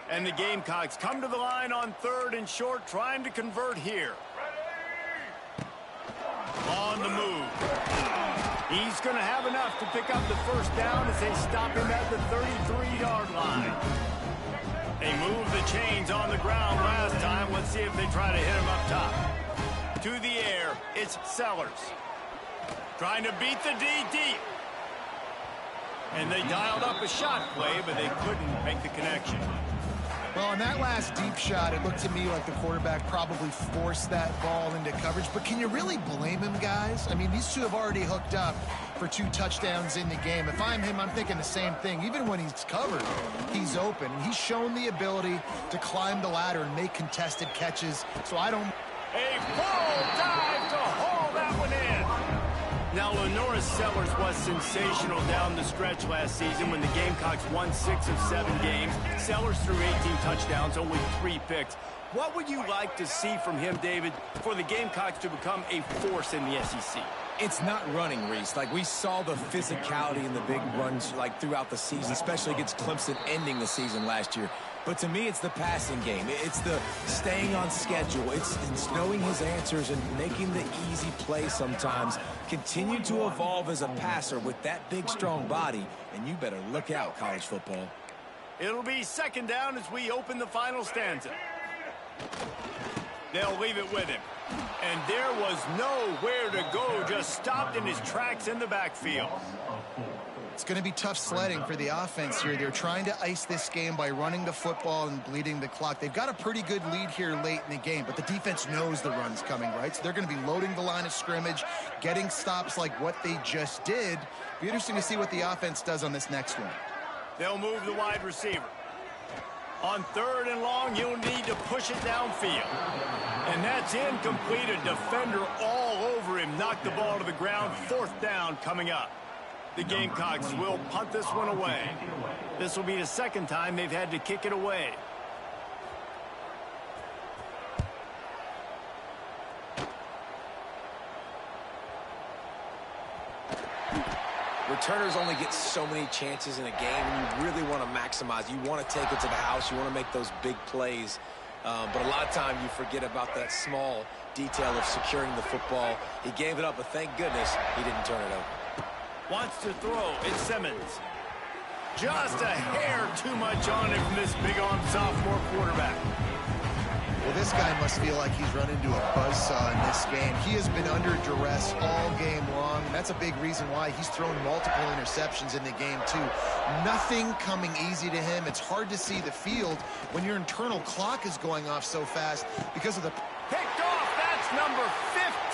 And the Gamecocks come to the line on 3rd and short, trying to convert here. On the move. He's going to have enough to pick up the first down as they stop him at the 33-yard line. They moved the chains on the ground last time. Let's see if they try to hit him up top. To the air, it's Sellers. Trying to beat the D deep. And they dialed up a shot play, but they couldn't make the connection. Well, on that last deep shot, it looked to me like the quarterback probably forced that ball into coverage. But can you really blame him, guys? I mean, these two have already hooked up for 2 touchdowns in the game. If I'm him, I'm thinking the same thing. Even when he's covered, he's open. And he's shown the ability to climb the ladder and make contested catches. So I don't... A full dive to haul that one in. Now, Lenora Sellers was sensational down the stretch last season when the Gamecocks won 6 of 7 games. Sellers threw 18 touchdowns, only 3 picks. What would you like to see from him, David, for the Gamecocks to become a force in the SEC? It's not running, Reese. Like, we saw the physicality in the big runs, like, throughout the season, especially against Clemson ending the season last year. But to me, it's the passing game. It's the staying on schedule. It's knowing his answers and making the easy play sometimes. Continue to evolve as a passer with that big, strong body, and you better look out, college football. It'll be 2nd down as we open the final stanza. They'll leave it with him. And there was nowhere to go, just stopped in his tracks in the backfield. It's going to be tough sledding for the offense here. They're trying to ice this game by running the football and bleeding the clock. They've got a pretty good lead here late in the game, but the defense knows the run's coming, right? So they're going to be loading the line of scrimmage, getting stops like what they just did. Be interesting to see what the offense does on this next one. They'll move the wide receiver. On 3rd and long, you'll need to push it downfield. And that's incomplete. A defender all over him. Knocked the ball to the ground. 4th down coming up. The Gamecocks will punt this one away. This will be the 2nd time they've had to kick it away. Returners only get so many chances in a game, and you really want to maximize. You want to take it to the house. You want to make those big plays. But a lot of time you forget about that small detail of securing the football. He gave it up, but thank goodness he didn't turn it over. Wants to throw. It's Simmons. Just a hair too much on him from this big-armed sophomore quarterback. Well, this guy must feel like he's run into a buzzsaw in this game. He has been under duress all game long, and that's a big reason why he's thrown multiple interceptions in the game, too. Nothing coming easy to him. It's hard to see the field when your internal clock is going off so fast because of the... Picked off. That's number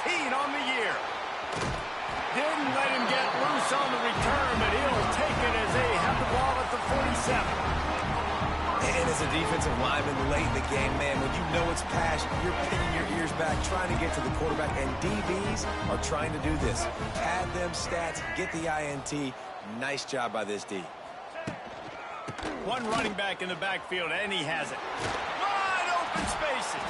15 on the year. Didn't let him get loose on the return, but he'll take it as they have the ball at the 47. And as a defensive lineman late in the game, man, when you know it's passion, you're pinning your ears back, trying to get to the quarterback, and DBs are trying to do this. Pad them stats, get the INT. Nice job by this D. One running back in the backfield, and he has it. Wide open spaces.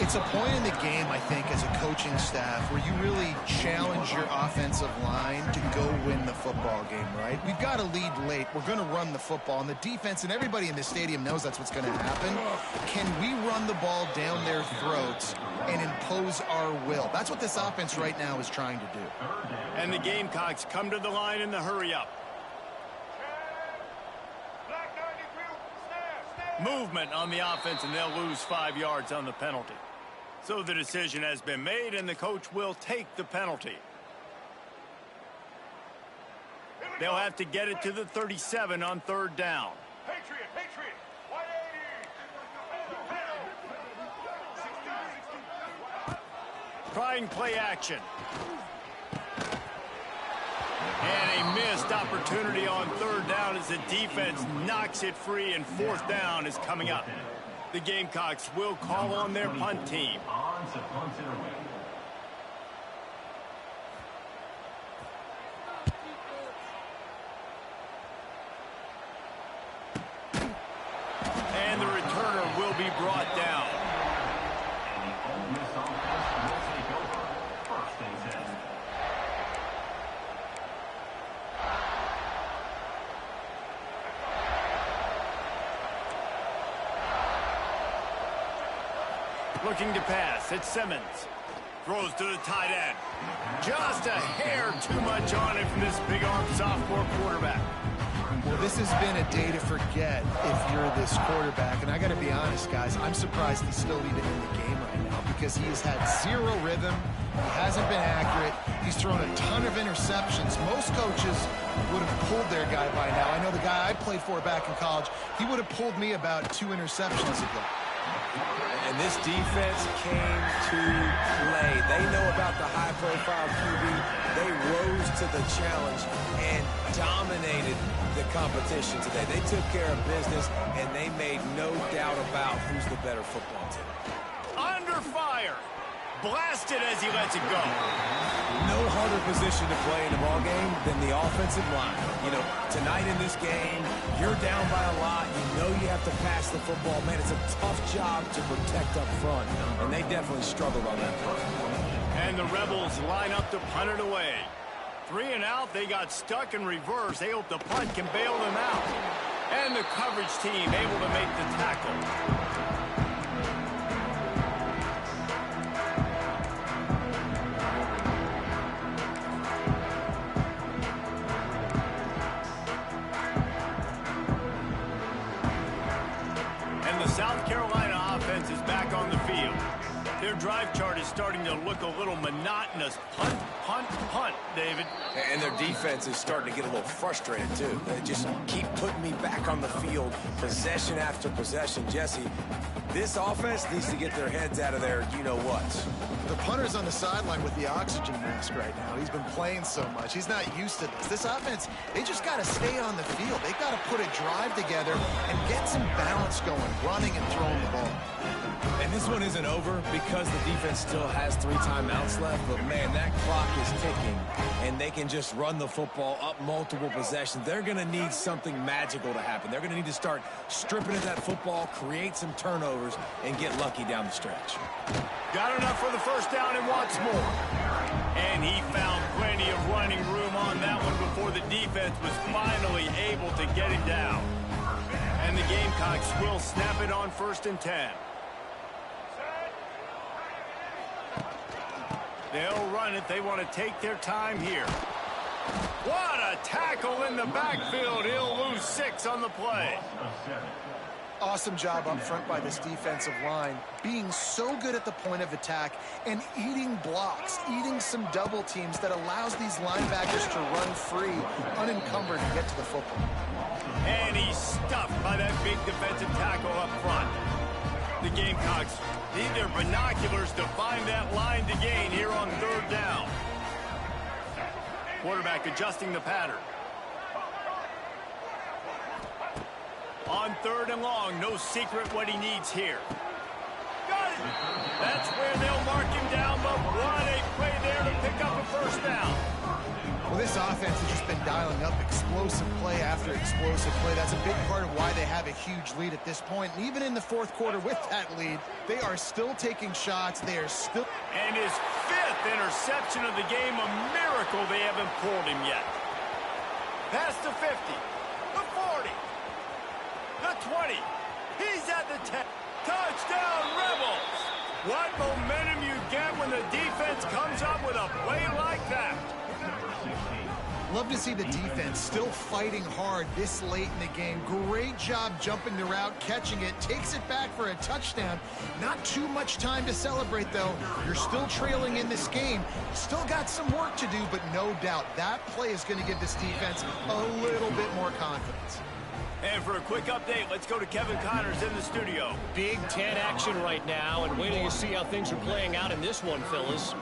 It's a point in the game, I think, as a coaching staff where you really challenge your offensive line to go win the football game, right? We've got to lead late. We're going to run the football, and the defense and everybody in the stadium knows that's what's going to happen. Can we run the ball down their throats and impose our will? That's what this offense right now is trying to do. And the Gamecocks come to the line in the hurry-up. Movement on the offense, and they'll lose 5 yards on the penalty. So the decision has been made, and the coach will take the penalty. They'll have to get it to the 37 on 3rd down. Patriot, 180. Trying play action. And a missed opportunity on 3rd down as the defense knocks it free, and 4th down is coming up. The Gamecocks will call on their punt team. be brought down. Looking to pass. It's Simmons. Throws to the tight end. Just a hair too much on it from this big-arm sophomore quarterback. Well, this has been a day to forget if you're this quarterback. And I got to be honest, guys, I'm surprised he's still even in the game right now because he has had zero rhythm. He hasn't been accurate. He's thrown a ton of interceptions. Most coaches would have pulled their guy by now. I know the guy I played for back in college, he would have pulled me about 2 interceptions ago. And this defense came to play. They know about the high-profile QB. They rose to the challenge and dominated the competition today. They took care of business, and they made no doubt about who's the better football team. Under fire. Blasted as he lets it go. No harder position to play in a ball game than the offensive line. You know, tonight in this game, you're down by a lot. You know you have to pass the football. Man, it's a tough job to protect up front, and they definitely struggled on that front. And the Rebels line up to punt it away. 3 and out, they got stuck in reverse. They hope the punt can bail them out. And the coverage team able to make the tackle. South Carolina offense is back on the field. Their drive chart is starting to look a little monotonous. Punt, punt, punt, David. And their defense is starting to get a little frustrated, too. They just keep putting me back on the field, possession after possession. Jesse, this offense needs to get their heads out of their you-know-whats. The punter's on the sideline with the oxygen mask right now. He's been playing so much. He's not used to this. This offense, they just got to stay on the field. They got to put a drive together and get some balance going, running and throwing the ball. And this one isn't over because the defense still has 3 timeouts left. But, man, that clock is ticking, and they can just run the football up multiple possessions. They're going to need something magical to happen. They're going to need to start stripping at that football, create some turnovers, and get lucky down the stretch. Got enough for the first down and wants more. And he found plenty of running room on that one before the defense was finally able to get it down. And the Gamecocks will snap it on 1st and 10. They'll run it. They want to take their time here. What a tackle in the backfield. He'll lose 6 on the play. Awesome job up front by this defensive line, being so good at the point of attack and eating blocks, eating some double teams that allows these linebackers to run free, unencumbered, and get to the football. And he's stuffed by that big defensive tackle up front. The Gamecocks need their binoculars to find that line to gain here on 3rd down. Quarterback adjusting the pattern. On 3rd and long, no secret what he needs here. Got it! That's where they'll mark him down, but what a play there to pick up a 1st down. Well, this offense has just been dialing up explosive play after explosive play. That's a big part of why they have a huge lead at this point. And even in the 4th quarter with that lead, they are still taking shots. They are still... And his 5th interception of the game, a miracle they haven't pulled him yet. Past the 50, the 40, the 20. He's at the 10. Touchdown, Rebels! What momentum you get when the defense comes up with a play like that. Love to see the defense still fighting hard this late in the game. Great job jumping the route, catching it, takes it back for a touchdown. Not too much time to celebrate, though. You're still trailing in this game. Still got some work to do, but no doubt that play is going to give this defense a little bit more confidence. And for a quick update, let's go to Kevin Connors in the studio. Big Ten action right now, and wait till you see how things are playing out in this one, Phyllis.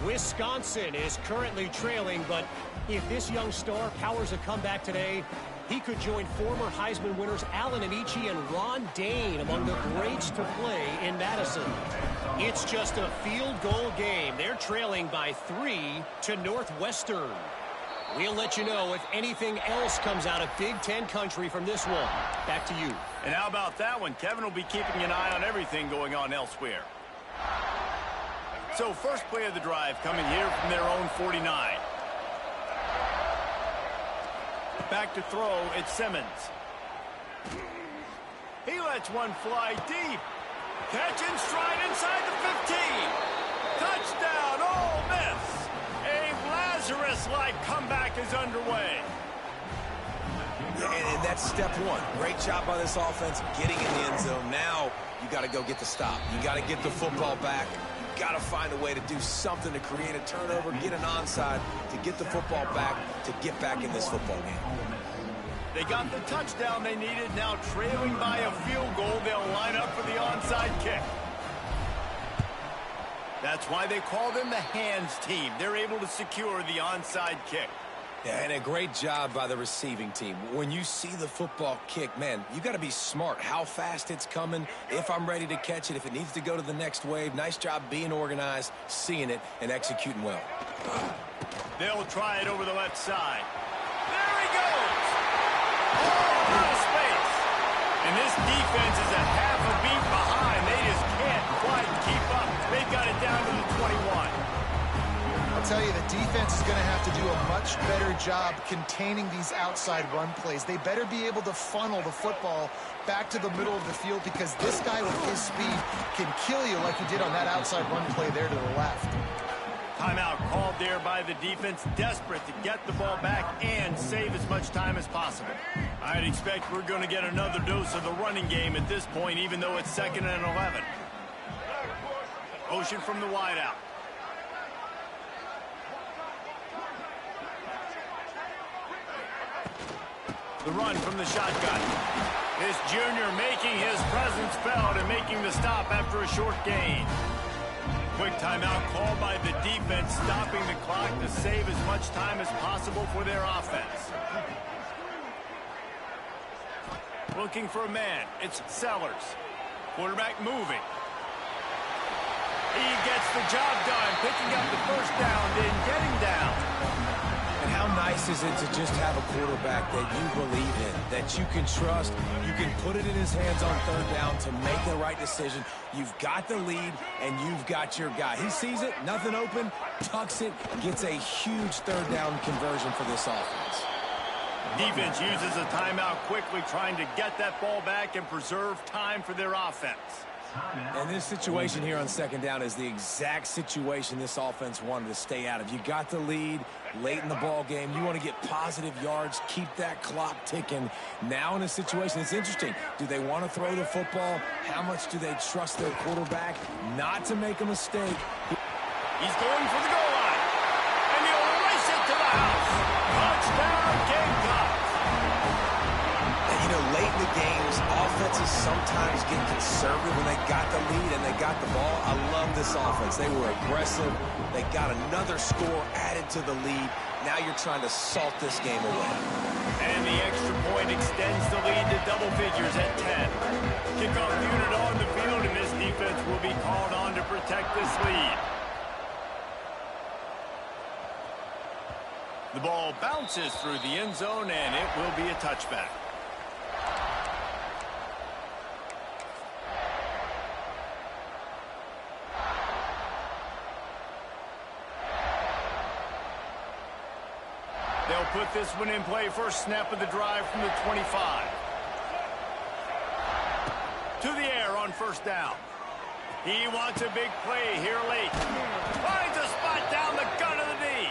Wisconsin is currently trailing, but if this young star powers a comeback today, he could join former Heisman winners Allen Ncaa and Ron Dane among the greats to play in Madison. It's just a field goal game. They're trailing by 3 to Northwestern. We'll let you know if anything else comes out of Big Ten country from this one. Back to you. And how about that one? Kevin will be keeping an eye on everything going on elsewhere. So first play of the drive coming here from their own 49. Back to throw, it's Simmons. He lets one fly deep. Catch and stride inside the 15. Touchdown, Ole Miss. A Lazarus-like comeback is underway. And that's step one. Great job by this offense getting in the end zone. Now you got to go get the stop. You got to get the football back. You got to find a way to do something to create a turnover, get an onside, to get the football back, to get back in this football game. They got the touchdown they needed. Now trailing by a field goal, they'll line up for the onside kick. That's why they call them the hands team. They're able to secure the onside kick. Yeah, and a great job by the receiving team. When you see the football kick, man, you got to be smart how fast it's coming, if I'm ready to catch it, if it needs to go to the next wave. Nice job being organized, seeing it, and executing well. They'll try it over the left side. There he goes! All out of space. And this defense is a half a beat behind. They just can't quite keep up. They've got it down to the 21. I'll tell you, the defense is going to have to do a much better job containing these outside run plays. They better be able to funnel the football back to the middle of the field, because this guy with his speed can kill you like he did on that outside run play there to the left. Timeout called there by the defense, desperate to get the ball back and save as much time as possible. I'd expect we're going to get another dose of the running game at this point, even though it's 2nd and 11. Motion from the wideout. The run from the shotgun. This junior making his presence felt and making the stop after a short gain. Quick timeout called by the defense, stopping the clock to save as much time as possible for their offense. Looking for a man. It's Sellers. Quarterback moving. He gets the job done, picking up the first down, then getting down. And how nice is it to just have a quarterback that you believe in, that you can trust, you can put it in his hands on 3rd down to make the right decision. You've got the lead, and you've got your guy. He sees it, nothing open, tucks it, gets a huge 3rd down conversion for this offense. Defense uses a timeout quickly, trying to get that ball back and preserve time for their offense. And this situation here on 2nd down is the exact situation this offense wanted to stay out of. You got the lead late in the ball game. You want to get positive yards, keep that clock ticking. Now in a situation, it's interesting. Do they want to throw the football? How much do they trust their quarterback not to make a mistake? He's going for the goal line. And he'll race it to the house. Touchdown, Gamecocks. And you know, late in the games, offenses sometimes get conservative when they got the lead and they got the ball. I love this offense. They were aggressive. They got another score added to the lead. Now you're trying to salt this game away. And the extra point extends the lead to double figures at 10. Kickoff unit on the field, and this defense will be called on to protect this lead. The ball bounces through the end zone, and it will be a touchback. They'll put this one in play. First snap of the drive from the 25. To the air on 1st down. He wants a big play here late. Finds a spot down the gut of the knee.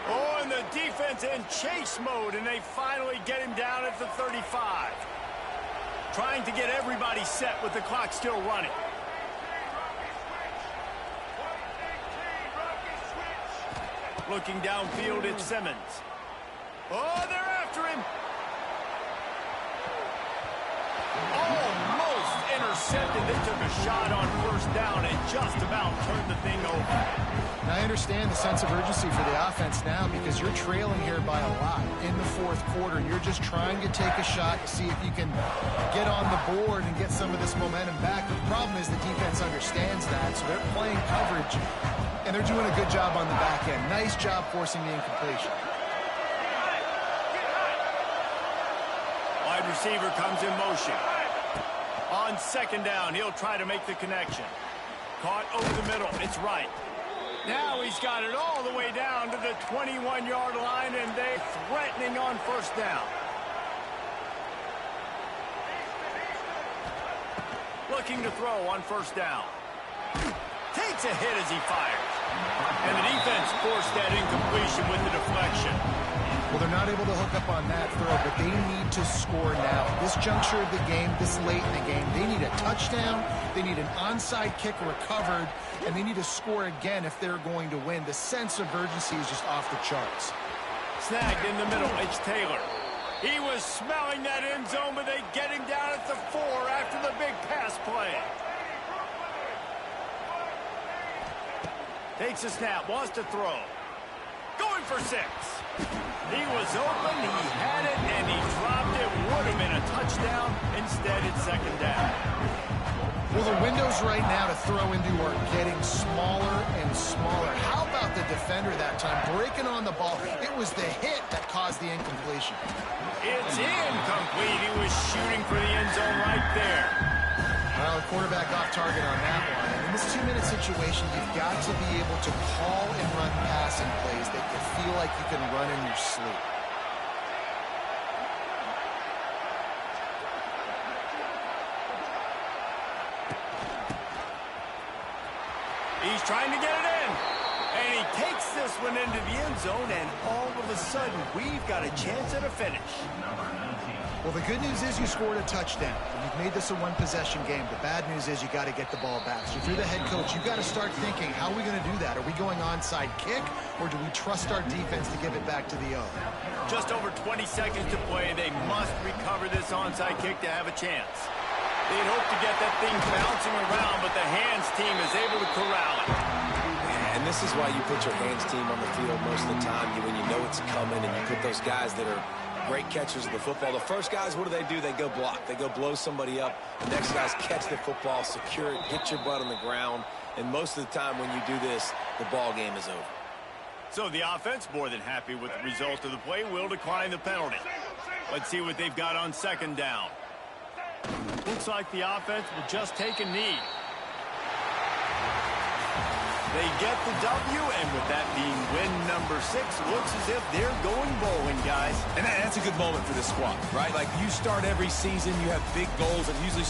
Oh, and the defense in chase mode, and they finally get him down at the 35. Trying to get everybody set with the clock still running. Looking downfield, it's Simmons. Oh, they're after him. Almost intercepted. They took a shot on 1st down and just about turned the thing over. Now, I understand the sense of urgency for the offense now, because you're trailing here by a lot in the 4th quarter. You're just trying to take a shot to see if you can get on the board and get some of this momentum back. But the problem is the defense understands that, so they're playing coverage, and they're doing a good job on the back end. Nice job forcing the incompletion. receiver comes in motion. On second down, he'll try to make the connection. Caught over the middle. It's right. Now he's got it all the way down to the 21-yard line, and they're threatening on first down. Looking to throw on first down. Takes a hit as he fires. And the defense forced that incompletion with the deflection. Well, they're not able to hook up on that throw, but they need to score now. This juncture of the game, this late in the game, they need a touchdown, they need an onside kick recovered, and they need to score again if they're going to win. The sense of urgency is just off the charts. Snagged in the middle, it's Taylor. He was smelling that end zone, but they get him down at the 4 after the big pass play. Takes a snap, wants to throw. Going for 6. He was open, he had it, and he dropped it. Would have been a touchdown. Instead, it's second down. Well, the windows right now to throw into are getting smaller and smaller. How about the defender that time breaking on the ball? It was the hit that caused the incompletion. It's incomplete. He was shooting for the end zone right there. Well, the quarterback off target on that one. And in this 2-minute situation, you've got to be able to call and run passing plays that you feel like you can run in your sleep. He's trying to get it in. And he takes this one into the end zone, and all of a sudden, we've got a chance at a finish. Well, the good news is you scored a touchdown. You've made this a one-possession game. The bad news is you got to get the ball back. So if you're the head coach, you've got to start thinking, how are we going to do that? Are we going onside kick, or do we trust our defense to give it back to the O? Just over 20 seconds to play. They must recover this onside kick to have a chance. They'd hope to get that thing bouncing around, but the hands team is able to corral it. And this is why you put your hands team on the field most of the time, when you know it's coming, and you put those guys that are great catchers of the football. The first guys, what do? They go block. They go blow somebody up. The next guys catch the football, secure it, get your butt on the ground. And most of the time when you do this, the ball game is over. So the offense, more than happy with the result of the play, will decline the penalty. Let's see what they've got on second down. Looks like the offense will just take a knee. They get the W, and with that being win number 6, looks as if they're going bowling, guys. And that's a good moment for this squad, right? Like, you start every season, you have big goals, and usually start